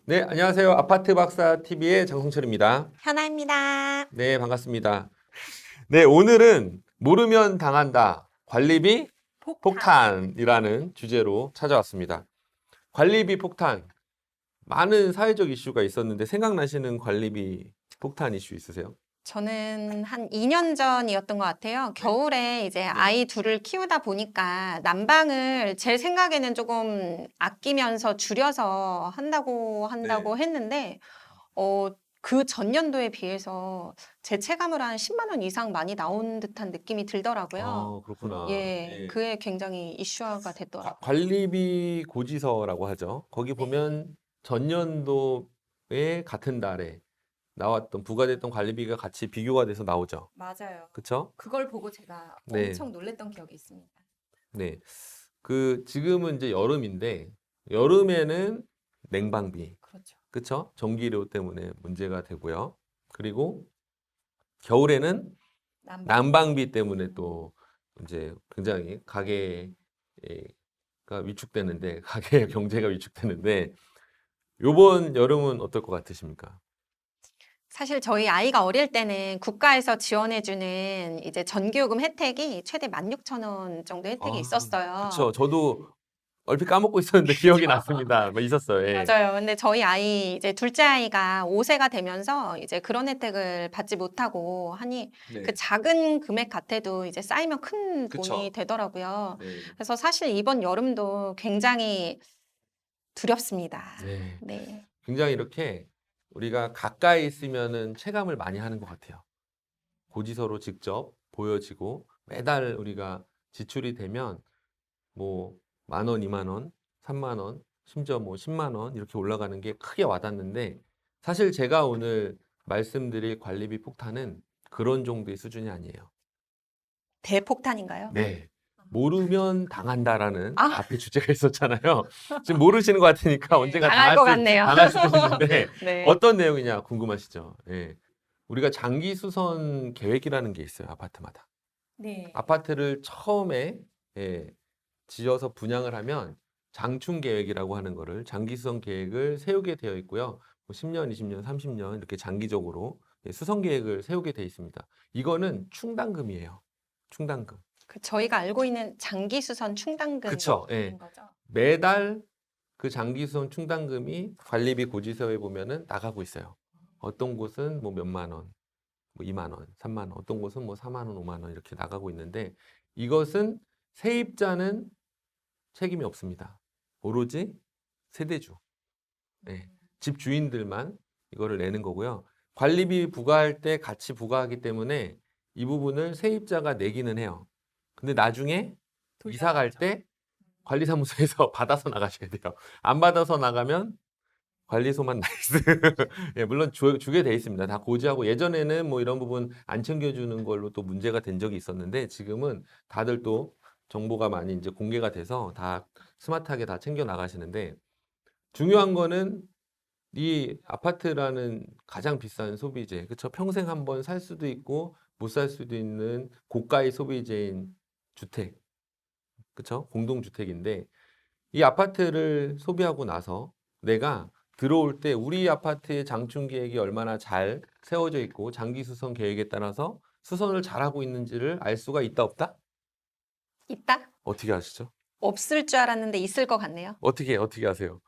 네, 안녕하세요. 아파트 박사 TV의 장성철입니다. 현아입니다. 네, 반갑습니다. 네, 오늘은 모르면 당한다. 관리비 폭탄이라는 주제로 찾아왔습니다. 관리비 폭탄. 많은 사회적 이슈가 있었는데 생각나시는 관리비 폭탄 이슈 있으세요? 저는 한 2년 전이었던 것 같아요. 겨울에 이제 아이 둘을 키우다 보니까 난방을 제 생각에는 조금 아끼면서 줄여서 한다고 했는데, 그 전년도에 비해서 제 체감으로 한 10만 원 이상 많이 나온 듯한 느낌이 들더라고요. 그렇구나. 예, 네. 그게 굉장히 이슈화가 됐더라고요. 관리비 고지서라고 하죠. 거기 보면 전년도에 같은 달에 나왔던 부과됐던 관리비가 같이 비교가 돼서 나오죠. 맞아요. 그쵸? 그걸 보고 제가 네. 엄청 놀랐던 기억이 있습니다. 네. 지금은 이제 여름인데, 여름에는 냉방비, 그렇죠. 그쵸? 전기료 때문에 문제가 되고요. 그리고 겨울에는 난방비 때문에 또 이제 굉장히 가게가 위축되는데, 가게의 경제가 위축되는데, 요번 여름은 어떨 것 같으십니까? 사실 저희 아이가 어릴 때는 국가에서 지원해주는 이제 전기요금 혜택이 최대 16,000원 정도 혜택이 있었어요. 그쵸. 저도 얼핏 까먹고 있었는데 기억이 났습니다. 뭐 있었어요. 예. 맞아요. 근데 저희 아이 이제 둘째 아이가 5세가 되면서 이제 그런 혜택을 받지 못하고 하니 네. 그 작은 금액 같아도 이제 쌓이면 큰 그쵸. 돈이 되더라고요. 네. 그래서 사실 이번 여름도 굉장히 두렵습니다. 네. 네. 굉장히 이렇게 우리가 가까이 있으면은 체감을 많이 하는 것 같아요. 고지서로 직접 보여지고 매달 우리가 지출이 되면 뭐 10,000원, 20,000원, 30,000원, 심지어 뭐 100,000원 이렇게 올라가는 게 크게 와닿는데 사실 제가 오늘 말씀드릴 관리비 폭탄은 그런 정도의 수준이 아니에요. 대폭탄인가요? 네. 모르면 당한다라는 아. 앞에 주제가 있었잖아요. 지금 모르시는 것 같으니까 언젠가 당할 것 같네요. 당할 수도 있는데 네. 어떤 내용이냐 궁금하시죠? 예. 우리가 장기 수선 계획이라는 게 있어요, 아파트마다. 네. 아파트를 처음에 예, 지어서 분양을 하면 장충 계획이라고 하는 거를 장기 수선 계획을 세우게 되어 있고요. 뭐 10년, 20년, 30년 이렇게 장기적으로 수선 계획을 세우게 되어 있습니다. 이거는 충당금이에요. 충당금. 저희가 알고 있는 장기수선 충당금인 그쵸. 예. 거죠. 매달 그 장기수선 충당금이 관리비 고지서에 보면은 나가고 있어요. 어떤 곳은 뭐 몇만 원, 뭐 2만 원, 3만 원, 어떤 곳은 뭐 4만 원, 5만 원 이렇게 나가고 있는데 이것은 세입자는 책임이 없습니다. 오로지 세대주, 네. 집 주인들만 이거를 내는 거고요. 관리비 부과할 때 같이 부과하기 때문에 이 부분을 세입자가 내기는 해요. 근데 나중에 이사 갈 때 관리사무소에서 받아서 나가셔야 돼요. 안 받아서 나가면 관리소만 나이스. 예, 물론 주게 돼 있습니다. 다 고지하고 예전에는 뭐 이런 부분 안 챙겨주는 걸로 또 문제가 된 적이 있었는데 지금은 다들 또 정보가 많이 이제 공개가 돼서 다 스마트하게 다 챙겨 나가시는데 중요한 거는 이 아파트라는 가장 비싼 소비재, 그쵸? 평생 한번 살 수도 있고 못 살 수도 있는 고가의 소비재인 주택, 그쵸? 공동주택인데 이 아파트를 소비하고 나서 내가 들어올 때 우리 아파트의 장충 계획이 얼마나 잘 세워져 있고 장기 수선 계획에 따라서 수선을 잘하고 있는지를 알 수가 있다 없다? 있다? 어떻게 아시죠? 없을 줄 알았는데 있을 것 같네요. 어떻게 아세요?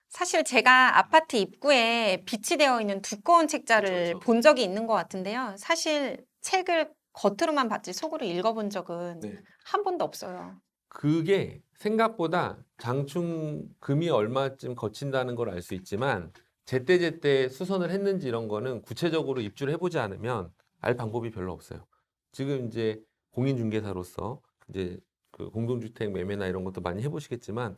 사실 제가 아파트 입구에 비치되어 있는 두꺼운 책자를 그쵸. 본 적이 있는 것 같은데요. 사실 책을 겉으로만 봤지 속으로 읽어본 적은 네. 한 번도 없어요. 그게 생각보다 장충금이 얼마쯤 거친다는 걸 알 수 있지만 제때제때 수선을 했는지 이런 거는 구체적으로 입주를 해보지 않으면 알 방법이 별로 없어요. 지금 이제 공인중개사로서 이제 그 공동주택 매매나 이런 것도 많이 해보시겠지만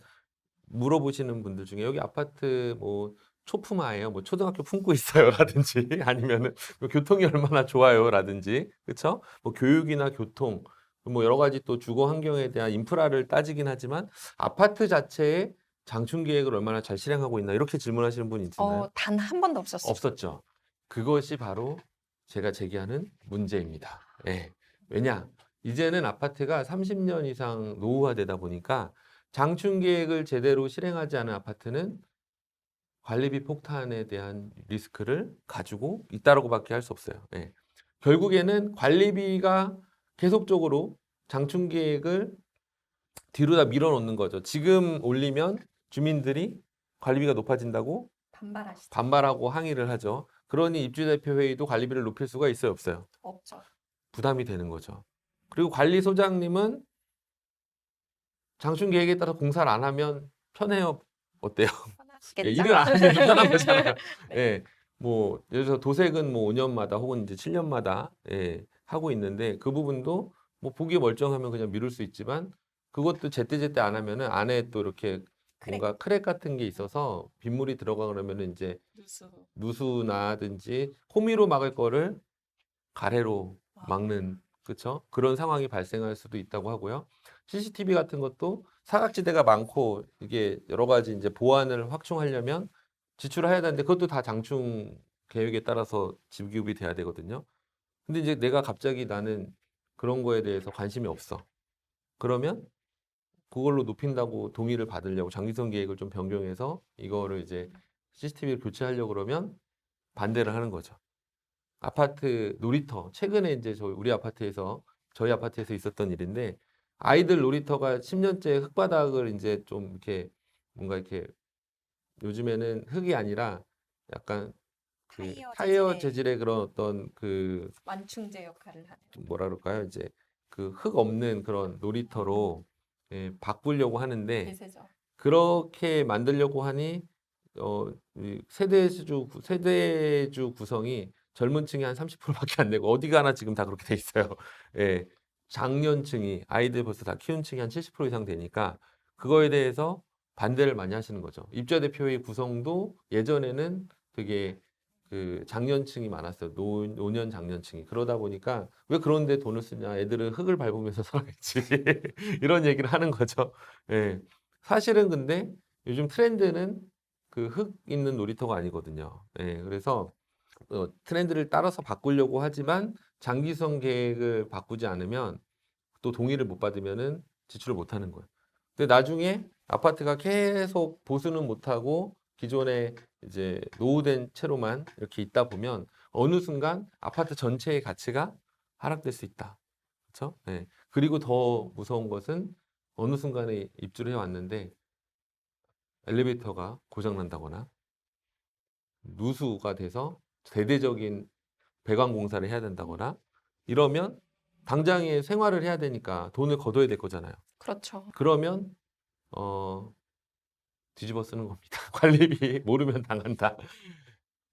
물어보시는 분들 중에 여기 아파트 뭐 초품화예요, 뭐 초등학교 품고 있어요라든지 아니면은 뭐 교통이 얼마나 좋아요라든지 그쵸? 뭐 교육이나 교통 뭐 여러 가지 또 주거 환경에 대한 인프라를 따지긴 하지만 아파트 자체의 장충 계획을 얼마나 잘 실행하고 있나 이렇게 질문하시는 분이 있나요? 단 한 번도 없었어요. 없었죠. 그것이 바로 제가 제기하는 문제입니다. 예. 왜냐? 이제는 아파트가 30년 이상 노후화되다 보니까 장충 계획을 제대로 실행하지 않은 아파트는 관리비 폭탄에 대한 리스크를 가지고 있다라고밖에 할 수 없어요. 예. 결국에는 관리비가 계속적으로 장충 계획을 뒤로다 밀어놓는 거죠. 지금 올리면 주민들이 관리비가 높아진다고 반발하시죠. 반발하고 항의를 하죠. 그러니 입주대표 회의도 관리비를 높일 수가 있어요, 없어요? 없죠. 부담이 되는 거죠. 그리고 관리소장님은 장충 계획에 따라 공사를 안 하면 편해요. 어때요? 편하시겠죠. 예, 일을 안 하면 편한 거잖아요. 예, 뭐 예를 들어서 도색은 뭐 5년마다 혹은 이제 7년마다 예, 하고 있는데 그 부분도 뭐 보기 멀쩡하면 그냥 미룰 수 있지만 그것도 제때제때 안 하면은 안에 또 이렇게 뭔가 크랙 같은 게 있어서 빗물이 들어가 그러면은 이제 누수나든지 호미로 막을 거를 가래로 막는 그쵸? 그런 상황이 발생할 수도 있다고 하고요. CCTV 같은 것도 사각지대가 많고 이게 여러 가지 이제 보안을 확충하려면 지출을 해야 되는데 그것도 다 장충 계획에 따라서 지급이 돼야 되거든요. 근데 이제 내가 갑자기 나는 그런 거에 대해서 관심이 없어. 그러면 그걸로 높인다고 동의를 받으려고 장기성 계획을 좀 변경해서 이거를 이제 CCTV를 교체하려고 그러면 반대를 하는 거죠. 아파트 놀이터 최근에 이제 저희 아파트에서 있었던 일인데 아이들 놀이터가 10년째 흙바닥을 이제 좀 이렇게 뭔가 이렇게 요즘에는 흙이 아니라 약간 그 타이어 재질의 그런 어떤 그 완충제 역할을 하는. 뭐라 그럴까요? 이제 그 흙 없는 그런 놀이터로 예, 바꾸려고 하는데 대세죠. 그렇게 만들려고 하니 이 세대주 구성이 젊은 층이 한 30%밖에 안 되고 어디 가나 지금 다 그렇게 돼 있어요. 예. 장년층이 아이들 벌써 다 키운 층이 한 70% 이상 되니까 그거에 대해서 반대를 많이 하시는 거죠. 입주자 대표의 구성도 예전에는 되게 그 장년층이 많았어요. 노년 장년층이. 그러다 보니까 왜 그런데 돈을 쓰냐? 애들은 흙을 밟으면서 살아야지. 이런 얘기를 하는 거죠. 예. 사실은 근데 요즘 트렌드는 그 흙 있는 놀이터가 아니거든요. 예. 그래서 트렌드를 따라서 바꾸려고 하지만 장기성 계획을 바꾸지 않으면 또 동의를 못 받으면은 지출을 못 하는 거예요. 근데 나중에 아파트가 계속 보수는 못하고 기존에 이제 노후된 채로만 이렇게 있다 보면 어느 순간 아파트 전체의 가치가 하락될 수 있다. 그렇죠? 네. 그리고 더 무서운 것은 어느 순간에 입주를 해왔는데 엘리베이터가 고장 난다거나 누수가 돼서 대대적인 배관 공사를 해야 된다거나 이러면 당장에 생활을 해야 되니까 돈을 걷어야 될 거잖아요. 그렇죠. 그러면 뒤집어 쓰는 겁니다. 관리비 모르면 당한다.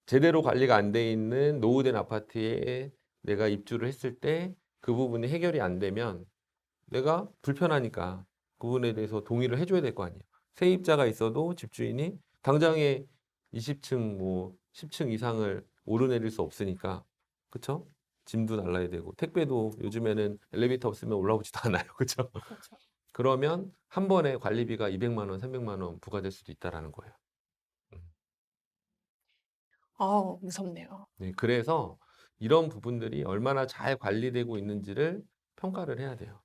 제대로 관리가 안 돼 있는 노후된 아파트에 내가 입주를 했을 때 그 부분이 해결이 안 되면 내가 불편하니까 그 부분에 대해서 동의를 해줘야 될 거 아니에요. 세입자가 있어도 집주인이 당장에 20층 뭐 10층 이상을 오르내릴 수 없으니까 그쵸? 짐도 날라야 되고 택배도 요즘에는 엘리베이터 없으면 올라오지도 않아요. 그쵸? 그렇죠. 그러면 한 번에 관리비가 200만 원, 300만 원 부과될 수도 있다라는 거예요. 무섭네요. 네, 그래서 이런 부분들이 얼마나 잘 관리되고 있는지를 평가를 해야 돼요.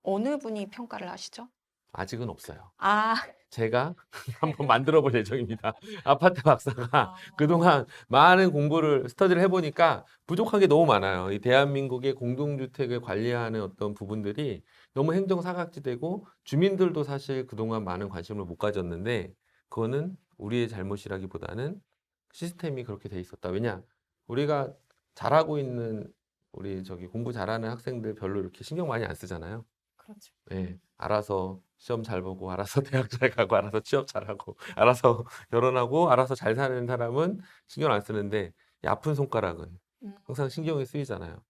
어느 분이 평가를 하시죠? 아직은 없어요. 아, 제가 한번 만들어 볼 예정입니다. 아파트 박사가 그동안 많은 공부를 스터디를 해보니까 부족한 게 너무 많아요. 이 대한민국의 공동주택을 관리하는 어떤 부분들이 너무 행정 사각지대고 주민들도 사실 그동안 많은 관심을 못 가졌는데 그거는 우리의 잘못이라기보다는 시스템이 그렇게 돼 있었다. 왜냐? 우리가 잘하고 있는 우리 저기 공부 잘하는 학생들 별로 이렇게 신경 많이 안 쓰잖아요. 그렇죠. 예, 알아서 시험 잘 보고, 알아서 대학 잘 가고, 알아서 취업 잘하고, 알아서 결혼하고, 알아서 잘 사는 사람은 신경 안 쓰는데, 이 아픈 손가락은 항상 신경이 쓰이잖아요.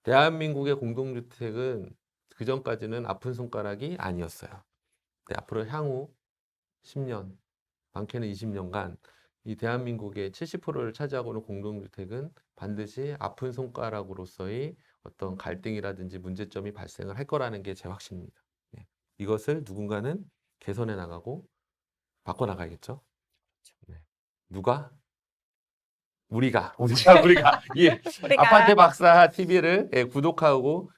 대한민국의 공동주택은 그전까지는 아픈 손가락이 아니었어요. 근데 앞으로 향후 10년, 많게는 20년간 이 대한민국의 70%를 차지하고 있는 공동주택은 반드시 아픈 손가락으로서의 어떤 갈등이라든지 문제점이 발생을 할 거라는 게 제 확신입니다. 네. 이것을 누군가는 개선해 나가고 바꿔 나가야겠죠. 네. 누가? 우리가 예. 우리가 아파트 박사 TV를 구독하고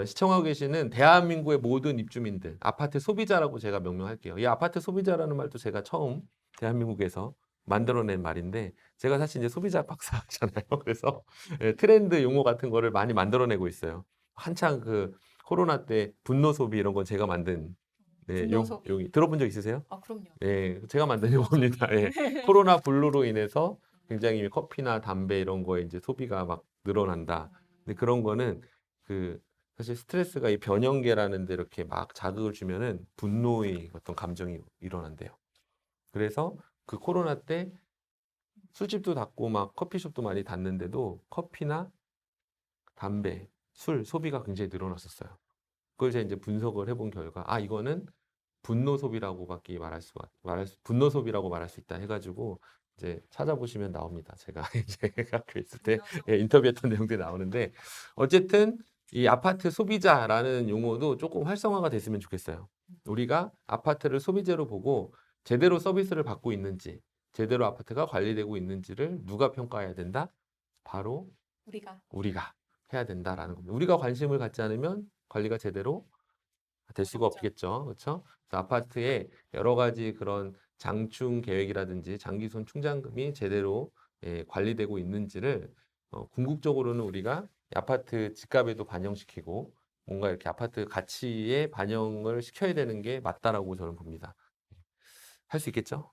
시청하고 계시는 대한민국의 모든 입주민들, 아파트 소비자라고 제가 명명할게요. 이 아파트 소비자라는 말도 제가 처음 대한민국에서 만들어낸 말인데 제가 사실 이제 소비자 박사잖아요. 그래서 예, 트렌드 용어 같은 거를 많이 만들어내고 있어요. 한창 그 코로나 때 분노 소비 이런 건 제가 만든 네, 분노 소비. 용이 들어본 적 있으세요? 아, 그럼요. 예, 제가 만든 분노 용어입니다. 소비. 예. 코로나 블루로 인해서 굉장히 커피나 담배 이런 거에 이제 소비가 막 늘어난다. 근데 그런 거는 그 사실 스트레스가 이 변형계라는 데 이렇게 막 자극을 주면은 분노의 어떤 감정이 일어난대요. 그래서 그 코로나 때 술집도 닫고 막 커피숍도 많이 닫는데도 커피나 담배, 술 소비가 굉장히 늘어났었어요. 그걸 제가 이제 분석을 해본 결과 아 이거는 분노 소비라고밖에 분노 소비라고 말할 수 있다 해가지고 이제 찾아보시면 나옵니다. 제가 이제 학교 있을 때 분노 소비. 예, 인터뷰했던 내용들이 나오는데 어쨌든 이 아파트 소비자라는 용어도 조금 활성화가 됐으면 좋겠어요. 우리가 아파트를 소비재로 보고 제대로 서비스를 받고 있는지, 제대로 아파트가 관리되고 있는지를 누가 평가해야 된다? 바로 우리가 해야 된다라는 겁니다. 우리가 관심을 갖지 않으면 관리가 제대로 될 수가 어렵죠. 없겠죠. 그렇죠? 그래서 아파트에 여러 가지 그런 장충 계획이라든지 장기손 충당금이 제대로 예, 관리되고 있는지를 궁극적으로는 우리가 아파트 집값에도 반영시키고 뭔가 이렇게 아파트 가치에 반영을 시켜야 되는 게 맞다라고 저는 봅니다. 할 수 있겠죠?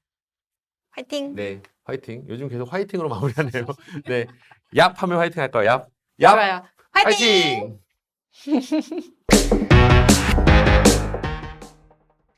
화이팅! 네, 화이팅. 요즘 계속 화이팅으로 마무리하네요. 네, 얍 하면 화이팅 할까요? 얍, 얍, 좋아요. 화이팅! 화이팅!